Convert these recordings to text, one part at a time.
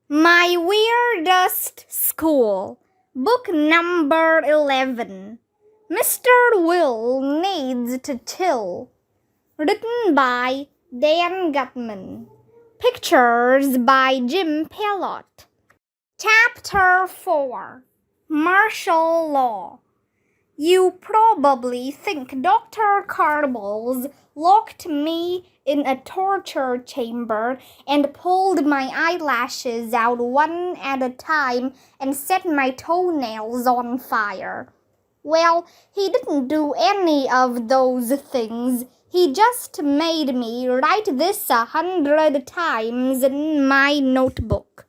My Weirdest School, Book Number 11. Mr. Will Needs to Chill. Written by Dan Gutman. Pictures by Jim Pelot. Chapter 4. Martial Law. You probably think Dr. Carbles locked me in a torture chamber and pulled my eyelashes out one at a time and set my toenails on fire. Well, he didn't do any of those things. He just made me write this 100 times in my notebook.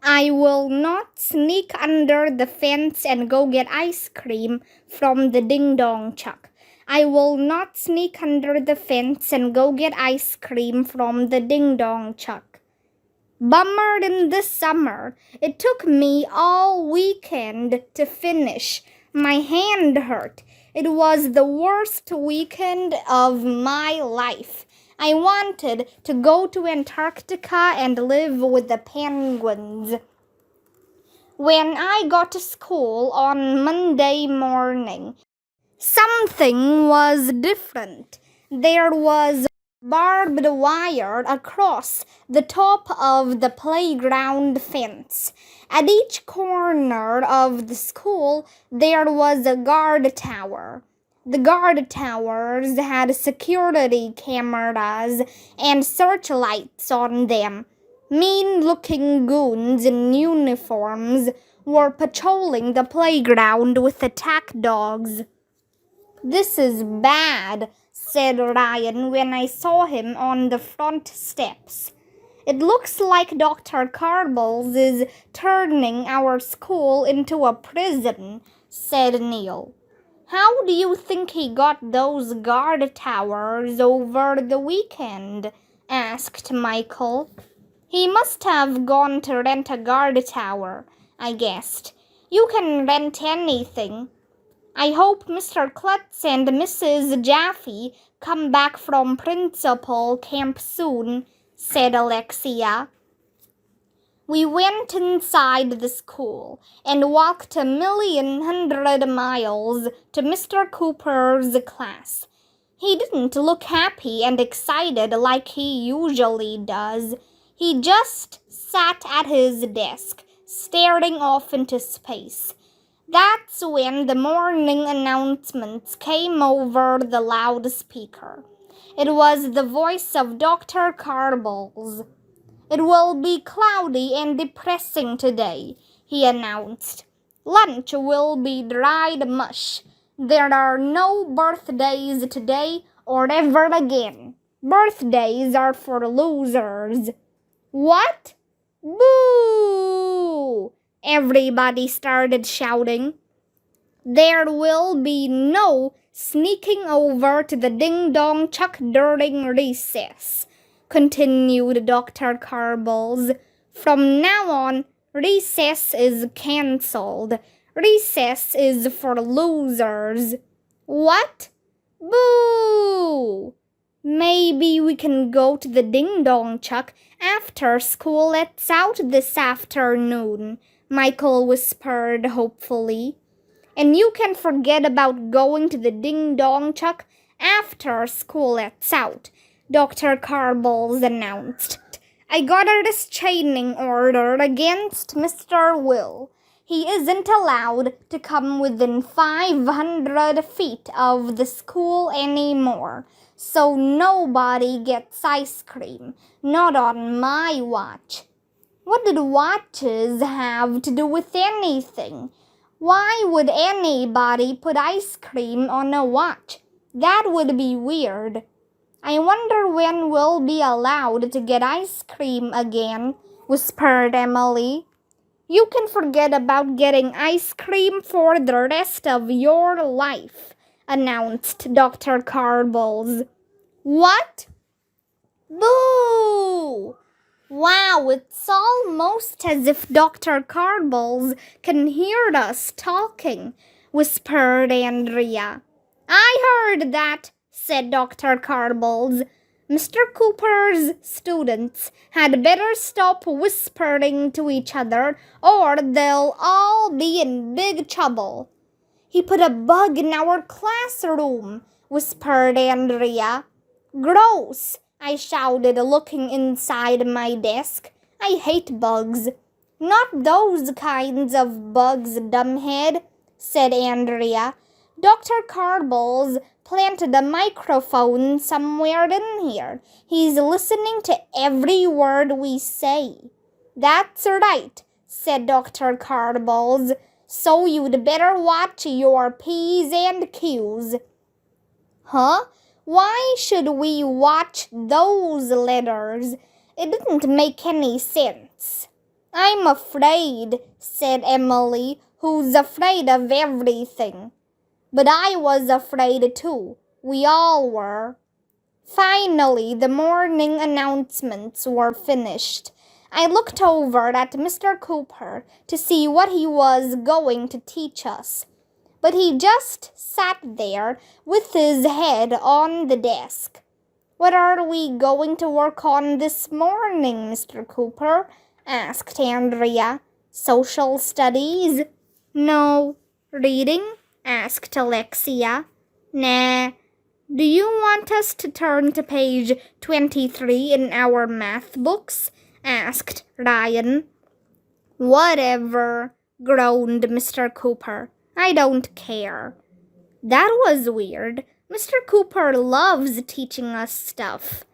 I will not sneak under the fence and go get ice cream from the ding-dong chuck. I will not sneak under the fence and go get ice cream from the ding-dong chuck. Bummer in the summer. It took me all weekend to finish. My hand hurt. It was the worst weekend of my life. I wanted to go to Antarctica and live with the penguins. When I got to school on Monday morning, something was different. There was barbed wire across the top of the playground fence. At each corner of the school, there was a guard tower. The guard towers had security cameras and searchlights on them. Mean-looking goons in uniforms were patrolling the playground with attack dogs. "This is bad," said Ryan when I saw him on the front steps. "It looks like Dr. Carbles is turning our school into a prison," said Neil. "How do you think he got those guard towers over the weekend?" asked Michael. "He must have gone to rent a guard tower," I guessed. "You can rent anything." "I hope Mr. Klutz and Mrs. Jaffe come back from principal camp soon," said Alexia. We went inside the school and walked 1,100,000 miles to Mr. Cooper's class. He didn't look happy and excited like he usually does. He just sat at his desk, staring off into space. That's when the morning announcements came over the loudspeaker. It was the voice of Dr. Carbles. "It will be cloudy and depressing today," he announced. "Lunch will be dried mush. There are no birthdays today or ever again. Birthdays are for losers." "What? Boo!" Everybody started shouting. "There will be no sneaking over to the ding-dong chuck during recess," continued Dr. Carbles. "From now on, recess is cancelled. Recess is for losers." "What? Boo!" "Maybe we can go to the ding-dong chuck after school lets out this afternoon," Michael whispered hopefully. "And you can forget about going to the ding-dong chuck after school lets out," Dr. Carbles announced. "I got a restraining order against Mr. Will. He isn't allowed to come within 500 feet of the school anymore. So nobody gets ice cream. Not on my watch." What did watches have to do with anything? Why would anybody put ice cream on a watch? That would be weird. "I wonder when we'll be allowed to get ice cream again," whispered Emily. "You can forget about getting ice cream for the rest of your life," announced Dr. Carbles. "What? Boo!" "Wow, it's almost as if Dr. Carbles can hear us talking," whispered Andrea. "I heard that," said Dr. Carbles. Mr. Cooper's students had better stop whispering to each other or they'll all be in big trouble. He put a bug in our classroom, whispered Andrea. Gross, I shouted, looking inside my desk. I hate bugs. Not those kinds of bugs, dumbhead, said Andrea. Dr. Carbles planted a microphone somewhere in here. He's listening to every word we say. That's right, said Dr. Carbles. So you'd better watch your P's and Q's. Huh? Why should we watch those letters? It didn't make any sense. I'm afraid, said Emily, who's afraid of everything. But I was afraid too. We all were. Finally, the morning announcements were finished. I looked over at Mr. Cooper to see what he was going to teach us. But he just sat there with his head on the desk. What are we going to work on this morning, Mr. Cooper? Asked Andrea. Social studies? No. Reading? Asked Alexia. Nah. Do you want us to turn to page 23 in our math books? Asked Ryan. Whatever, groaned Mr. Cooper. I don't care. That was weird. Mr. Cooper loves teaching us stuff.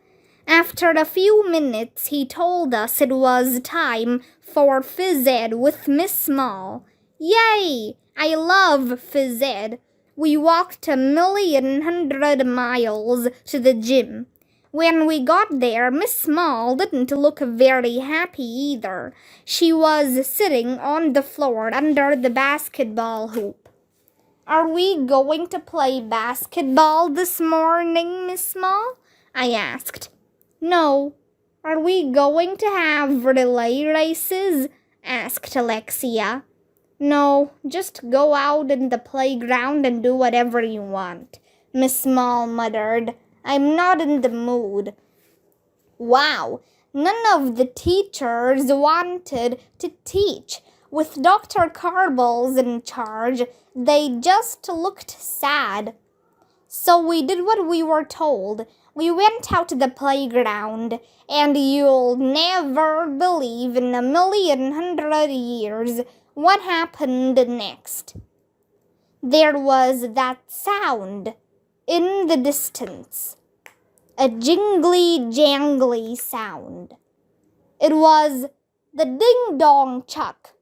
After a few minutes, he told us it was time for phys ed with Miss Small. Yay! I love phys ed. We walked 1,100 miles to the gym. When we got there, Miss Small didn't look very happy either. She was sitting on the floor under the basketball hoop. Are we going to play basketball this morning, Miss Small? I asked. No. Are we going to have relay races? Asked Alexia. No, just go out in the playground and do whatever you want, Miss Small muttered. I'm not in the mood. Wow, none of the teachers wanted to teach. With Dr. Carbles in charge, they just looked sad. So we did what we were told. We went out to the playground, and you'll never believe in 1,100 years what happened next. There was that sound in the distance. A jingly-jangly sound. It was the ding-dong chuck.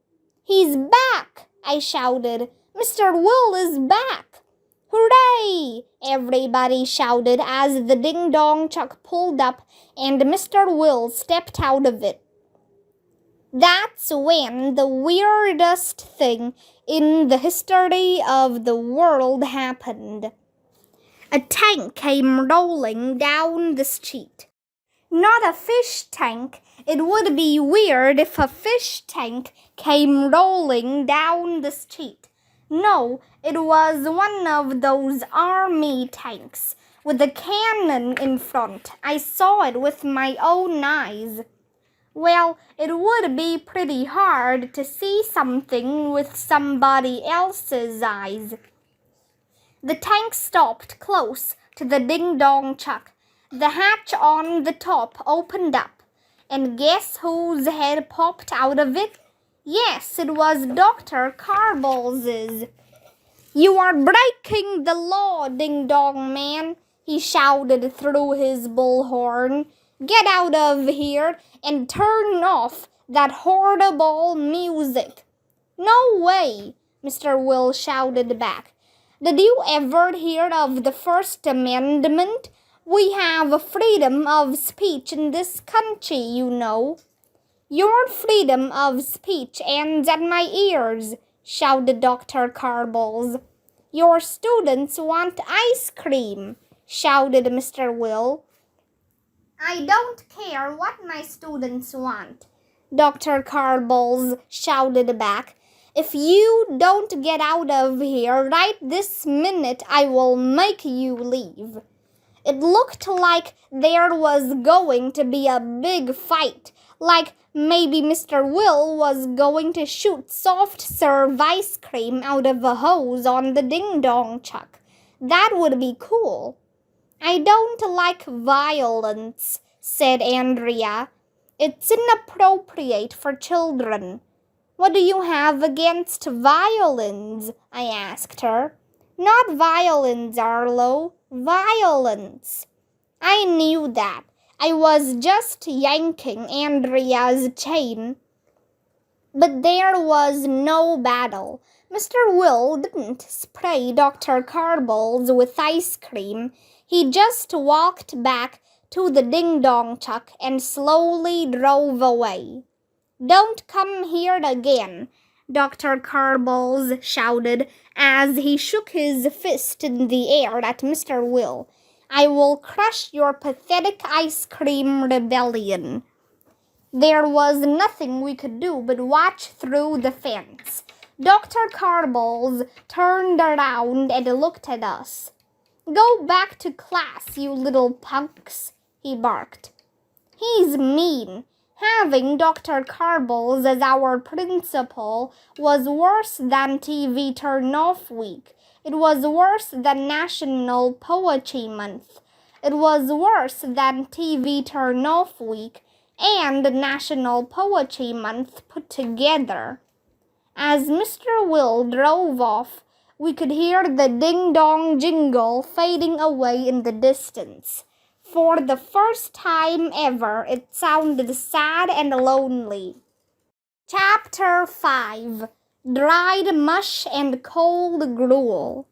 He's back, I shouted. Mr. Will is back. Hooray! Everybody shouted as the ding-dong chuck pulled up and Mr. Will stepped out of it. That's when the weirdest thing in the history of the world happened. A tank came rolling down the street. Not a fish tank. It would be weird if a fish tank came rolling down the street. No, it was one of those army tanks with a cannon in front. I saw it with my own eyes. Well, it would be pretty hard to see something with somebody else's eyes. The tank stopped close to the ding-dong chuck. The hatch on the top opened up. And guess whose head popped out of it? Yes, it was Dr. Carboles's. You are breaking the law, ding-dong man, he shouted through his bullhorn. Get out of here and turn off that horrible music. No way, Mr. Will shouted back. Did you ever hear of the First Amendment? We have freedom of speech in this country, you know. Your freedom of speech ends at my ears, shouted Dr. Carbles. Your students want ice cream, shouted Mr. Will. I don't care what my students want, Dr. Carbles shouted back. If you don't get out of here right this minute, I will make you leave. It looked like there was going to be a big fight, like maybe Mr. Will was going to shoot soft serve ice cream out of a hose on the ding-dong chuck. That would be cool. I don't like violence, said Andrea. It's inappropriate for children. What do you have against violins? I asked her. Not violins, Arlo. Violence. I knew that. I was just yanking Andrea's chain. But there was no battle. Mr. Will didn't spray Dr. Carbles with ice cream. He just walked back to the ding-dong chuck and slowly drove away. Don't come here again, Dr. Carbles shouted as he shook his fist in the air at Mr. Will. I will crush your pathetic ice cream rebellion. There was nothing we could do but watch through the fence. Dr. Carbles turned around and looked at us. Go back to class, you little punks, he barked. He's mean. Having Dr. Carbles as our principal was worse than TV turn-off week. It was worse than National Poetry Month. It was worse than TV turn-off week and National Poetry Month put together. As Mr. Will drove off, we could hear the ding-dong jingle fading away in the distance. For the first time ever, it sounded sad and lonely. Chapter 5. Dried Mush and Cold Gruel.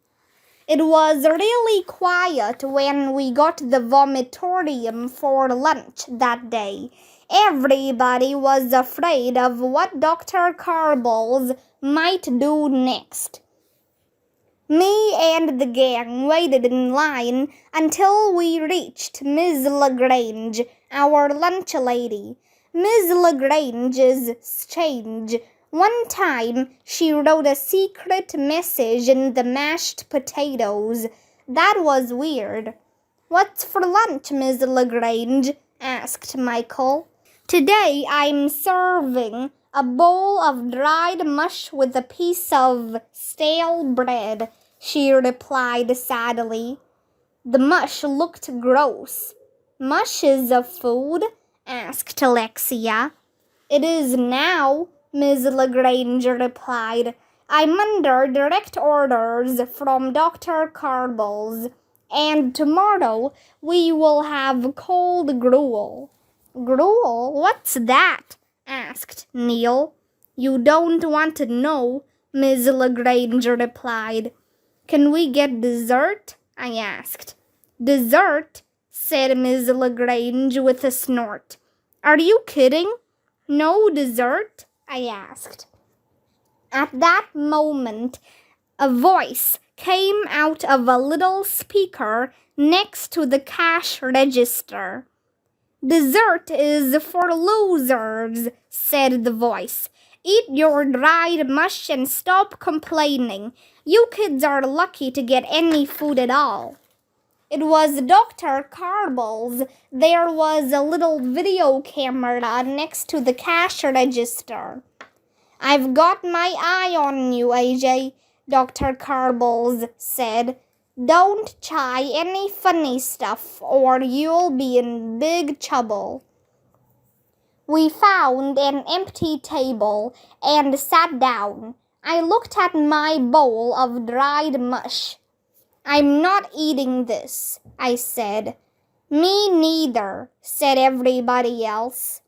It was really quiet when we got the vomitorium for lunch that day. Everybody was afraid of what Dr. Carbles might do next. Me and the gang waited in line until we reached Miss LaGrange, our lunch lady. Miss LaGrange is strange. One time, she wrote a secret message in the mashed potatoes. That was weird. What's for lunch, Miss LaGrange? Asked Michael. Today, I'm serving a bowl of dried mush with a piece of stale bread, she replied sadly. The mush looked gross. Mush is a food? Asked Alexia. It is now, Miss LaGrange replied. I'm under direct orders from Dr. Carbles, and tomorrow we will have cold gruel. Gruel? What's that? Asked Neil. You don't want to know, Miss LaGrange replied. Can we get dessert? I asked. Dessert? Said Miss LaGrange with a snort. Are you kidding? No dessert? I asked. At that moment, a voice came out of a little speaker next to the cash register. Dessert is for losers, said the voice. Eat your dried mush and stop complaining. You kids are lucky to get any food at all. It was Dr. Carbles. There was a little video camera next to the cash register. I've got my eye on you, AJ, Dr. Carbles said. Don't try any funny stuff or you'll be in big trouble. We found an empty table and sat down. I looked at my bowl of dried mush. I'm not eating this, I said. Me neither, said everybody else.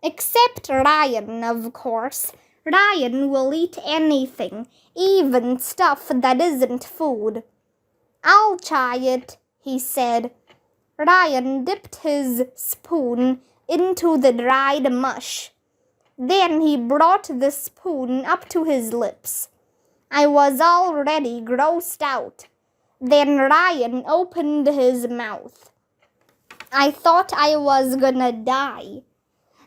Except Ryan, of course. Ryan will eat anything, even stuff that isn't food. I'll try it, he said. Ryan dipped his spoon into the dried mush. Then he brought the spoon up to his lips. I was already grossed out. Then Ryan opened his mouth. I thought I was gonna die.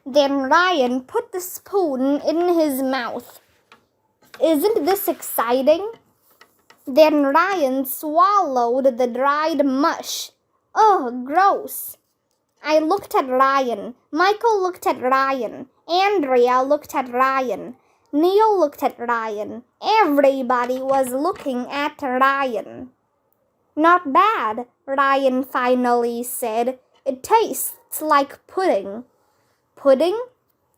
Then Ryan put the spoon in his mouth. Isn't this exciting? Then Ryan swallowed the dried mush. Ugh, gross. I looked at Ryan. Michael looked at Ryan. Andrea looked at Ryan. Neil looked at Ryan. Everybody was looking at Ryan. Not bad, Ryan finally said. It tastes like pudding. Pudding?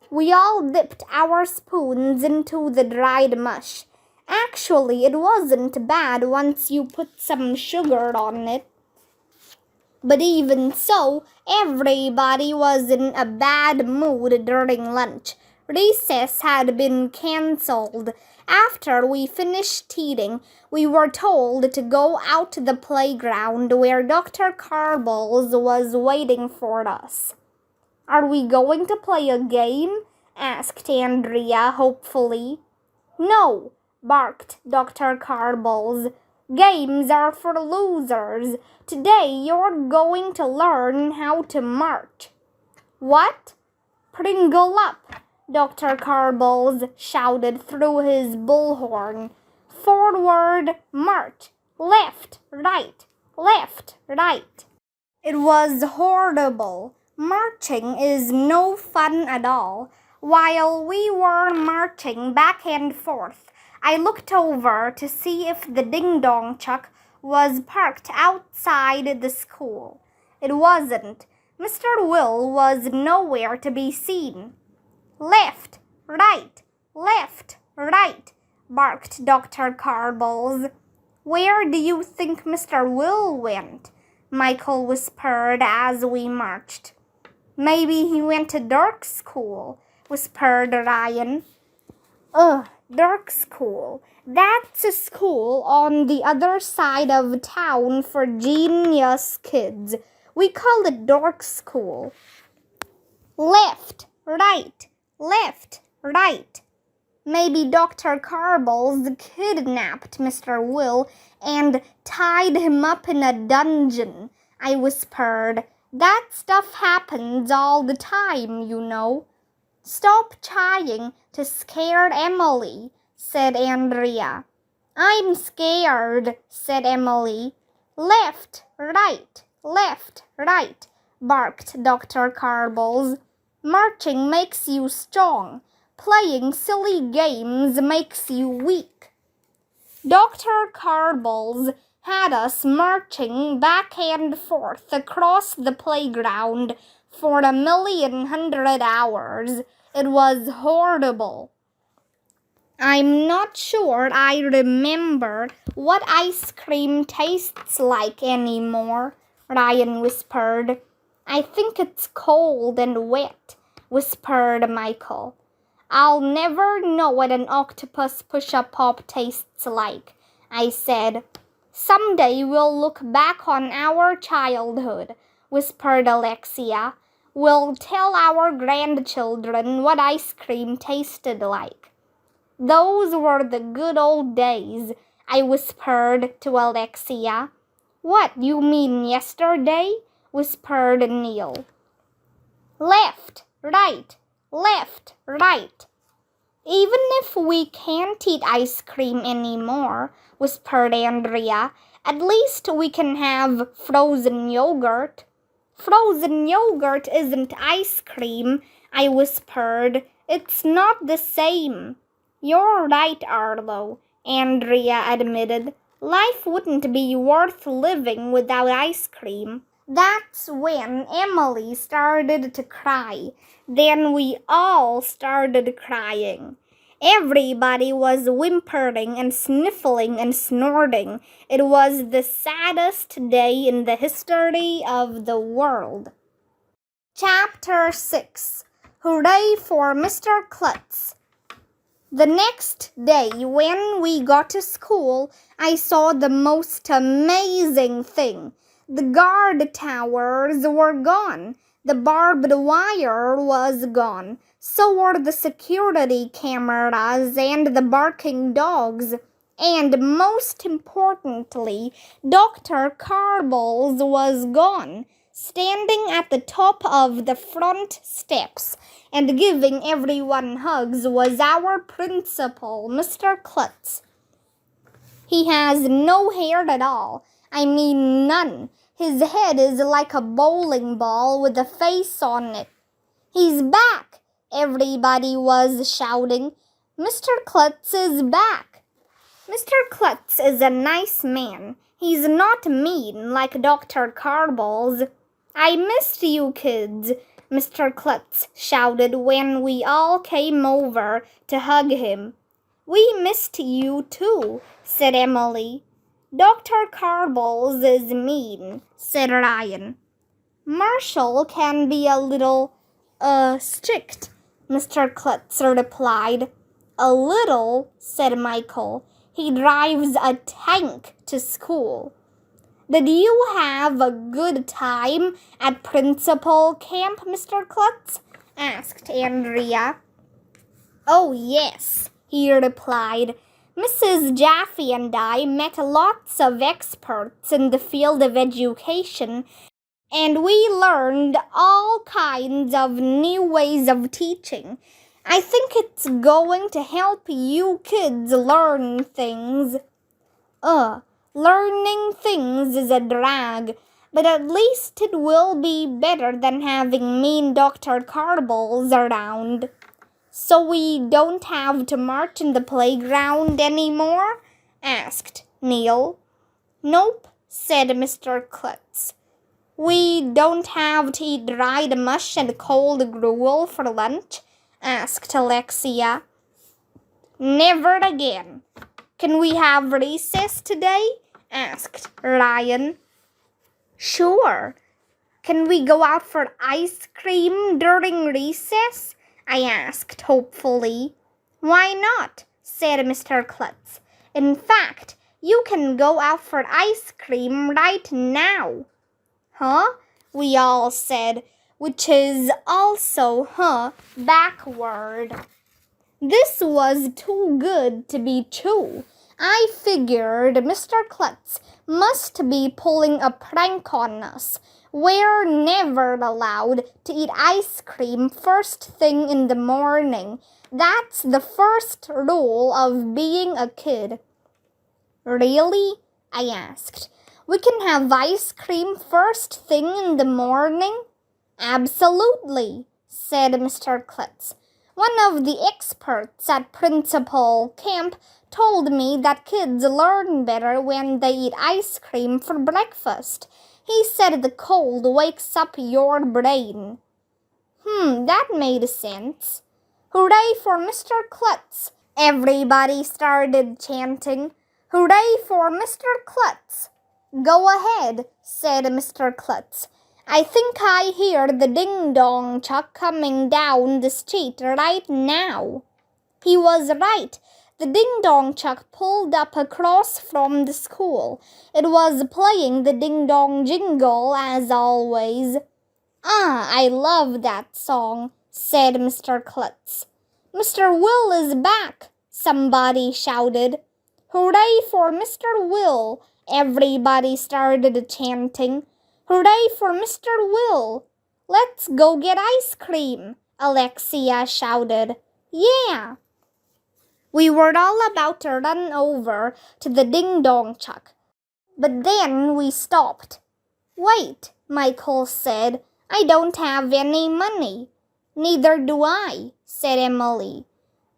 We all dipped our spoons into the dried mush. Actually, it wasn't bad once you put some sugar on it. But even so, everybody was in a bad mood during lunch. Recess had been cancelled. After we finished eating, we were told to go out to the playground where Dr. Carbles was waiting for us. Are we going to play a game? Asked Andrea hopefully. No, barked Dr. Carbles. Games are for losers. Today you're going to learn how to march. What? Pringle up, Dr. Carbles shouted through his bullhorn. Forward, march. Left, right. Left, right. It was horrible. Marching is no fun at all. While we were marching back and forth, I looked over to see if the ding-dong truck was parked outside the school. It wasn't. Mr. Will was nowhere to be seen. Left, right, barked Dr. Carbles. Where do you think Mr. Will went? Michael whispered as we marched. Maybe he went to Dirk's school, whispered Ryan. Ugh, Dirk's school. That's a school on the other side of town for genius kids. We call it Dirk's school. Left, right. Maybe Dr. Carbles kidnapped Mr. Will and tied him up in a dungeon, I whispered. That stuff happens all the time, you know. Stop trying to scare Emily, said Andrea. I'm scared, said Emily. Left, right, barked Dr. Carbles. Marching makes you strong. Playing silly games makes you weak. Dr. Carbles had us marching back and forth across the playground for 1,100,000 hours. It was horrible. I'm not sure I remember what ice cream tastes like anymore, Ryan whispered. I think it's cold and wet, whispered Michael. I'll never know what an octopus push-up pop tastes like, I said. Someday we'll look back on our childhood, whispered Alexia. We'll tell our grandchildren what ice cream tasted like. Those were the good old days, I whispered to Alexia. What, you mean yesterday? Whispered Neil. Left, right. Even if we can't eat ice cream anymore, whispered Andrea, at least we can have frozen yogurt. Frozen yogurt isn't ice cream, I whispered. It's not the same. You're right, Arlo, Andrea admitted. Life wouldn't be worth living without ice cream. That's when Emily started to cry. Then we all started crying. Everybody was whimpering and sniffling and snorting. It was the saddest day in the history of the world. Chapter 6. Hooray for Mr. Klutz. The next day, when we got to school, I saw the most amazing thing. The guard towers were gone. The barbed wire was gone. So were the security cameras and the barking dogs. And most importantly, Dr. Carbles was gone, standing at the top of the front steps and giving everyone hugs was our principal, Mr. Klutz. He has no hair at all. I mean none. His head is like a bowling ball with a face on it. He's back! Everybody was shouting. Mr. Klutz is back. Mr. Klutz is a nice man. He's not mean like Dr. Carballs. I missed you kids, Mr. Klutz shouted when we all came over to hug him. We missed you too, said Emily. Dr. Carballs is mean, said Ryan. Marshall can be a little, strict, Mr. Klutz replied. A little, said Michael. He drives a tank to school. Did you have a good time at principal camp, Mr. Klutz? Asked Andrea. Oh, yes, he replied. Mrs. Jaffe and I met lots of experts in the field of education, and we learned all kinds of new ways of teaching. I think it's going to help you kids learn things. Learning things is a drag, but at least it will be better than having mean Dr. Carballs around. So we don't have to march in the playground anymore? Asked Neil. Nope, said Mr. Klutz. We don't have to eat dried mush and cold gruel for lunch? Asked Alexia. Never again. Can we have recess today? Asked Ryan. Sure. Can we go out for ice cream during recess? I asked hopefully. Why not? Said Mr. Klutz. In fact, you can go out for ice cream right now. Huh? We all said, which is also backward. This was too good to be true. I figured Mr. Klutz must be pulling a prank on us. We're never allowed to eat ice cream first thing in the morning. That's the first rule of being a kid. Really? I asked. We can have ice cream first thing in the morning? Absolutely, said Mr. Klutz. One of the experts at principal camp told me that kids learn better when they eat ice cream for breakfast. He said the cold wakes up your brain. That made sense. Hooray for Mr. Klutz! Everybody started chanting. Hooray for Mr. Klutz! Go ahead, said Mr. Klutz. I think I hear the ding-dong truck coming down the street right now. He was right. The ding-dong truck pulled up across from the school. It was playing the ding-dong jingle as always. I love that song, said Mr. Klutz. Mr. Will is back, somebody shouted. Hooray for Mr. Will! Everybody started chanting. Hooray for Mr. Will! Let's go get ice cream, Alexia shouted. Yeah! We were all about to run over to the ding-dong truck, but then we stopped. Wait, Michael said, I don't have any money. Neither do I, said Emily.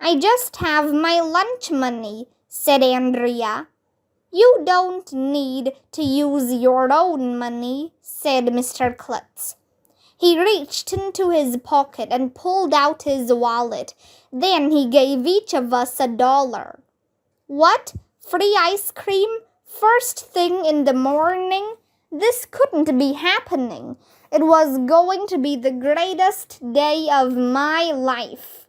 I just have my lunch money, said Andrea. You don't need to use your own money, said Mr. Klutz. He reached into his pocket and pulled out his wallet. Then he gave each of us $1. What? Free ice cream? First thing in the morning? This couldn't be happening. It was going to be the greatest day of my life.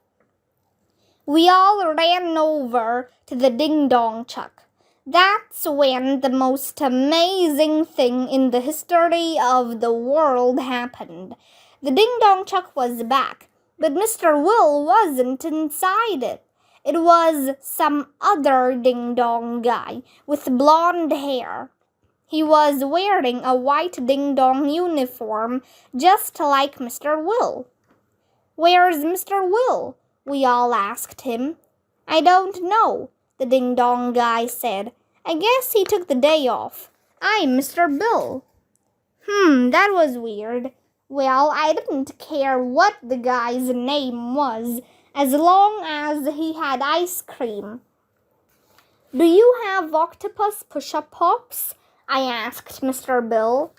We all ran over to the ding-dong truck. That's when the most amazing thing in the history of the world happened. The ding-dong truck was back, but Mr. Will wasn't inside it. It was some other ding-dong guy with blonde hair. He was wearing a white ding-dong uniform just like Mr. Will. Where's Mr. Will? We all asked him. I don't know, the ding-dong guy said. I guess he took the day off. I'm Mr. Bill. That was weird. Well, I didn't care what the guy's name was, as long as he had ice cream. Do you have octopus push-up pops? I asked Mr. Bill.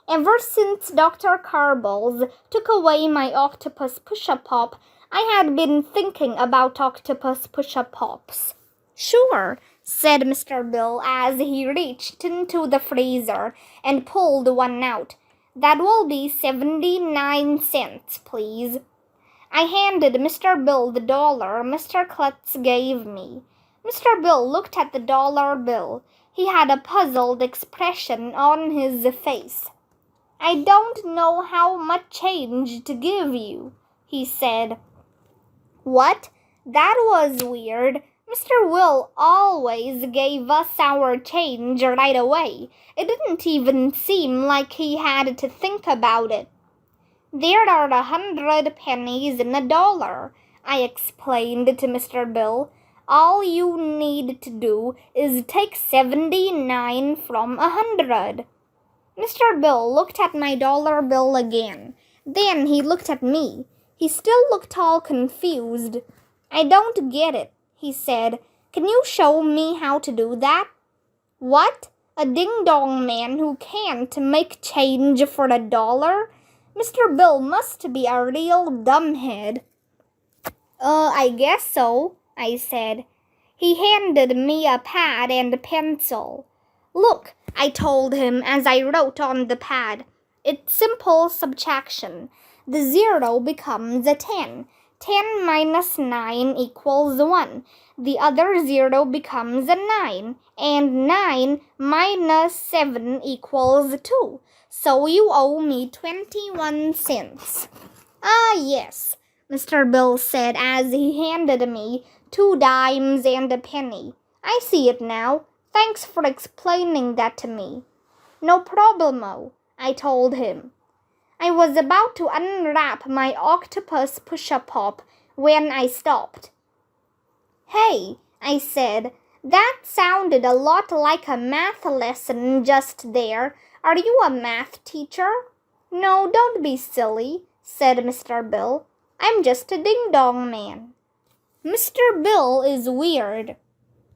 Ever since Dr. Carbles took away my octopus push-up pop, I had been thinking about octopus push-up pops. Sure, said Mr. Bill as he reached into the freezer and pulled one out. That will be 79 cents, please. I handed Mr. Bill the dollar Mr. Klutz gave me. Mr. Bill looked at the dollar bill. He had a puzzled expression on his face. I don't know how much change to give you, he said. What? That was weird. Mr. Will always gave us our change right away. It didn't even seem like he had to think about it. There are 100 pennies in a dollar, I explained to Mr. Bill. All you need to do is take 79 from 100. Mr. Bill looked at my dollar bill again. Then he looked at me. He still looked all confused. I don't get it, he said. Can you show me how to do that? What? A ding-dong man who can't make change for a dollar? Mr. Bill must be a real dumbhead. I guess so, I said. He handed me a pad and a pencil. Look, I told him as I wrote on the pad. It's simple subtraction. The 0 becomes a 10. 10 minus 9 equals 1. The other 0 becomes a 9. And 9 minus 7 equals 2. So you owe me 21 cents. Ah, yes, Mr. Bill said as he handed me 2 dimes and a penny. I see it now. Thanks for explaining that to me. No problemo, I told him. I was about to unwrap my octopus push-up pop when I stopped. Hey, I said, that sounded a lot like a math lesson just there. Are you a math teacher? No, don't be silly, said Mr. Bill. I'm just a ding-dong man. Mr. Bill is weird.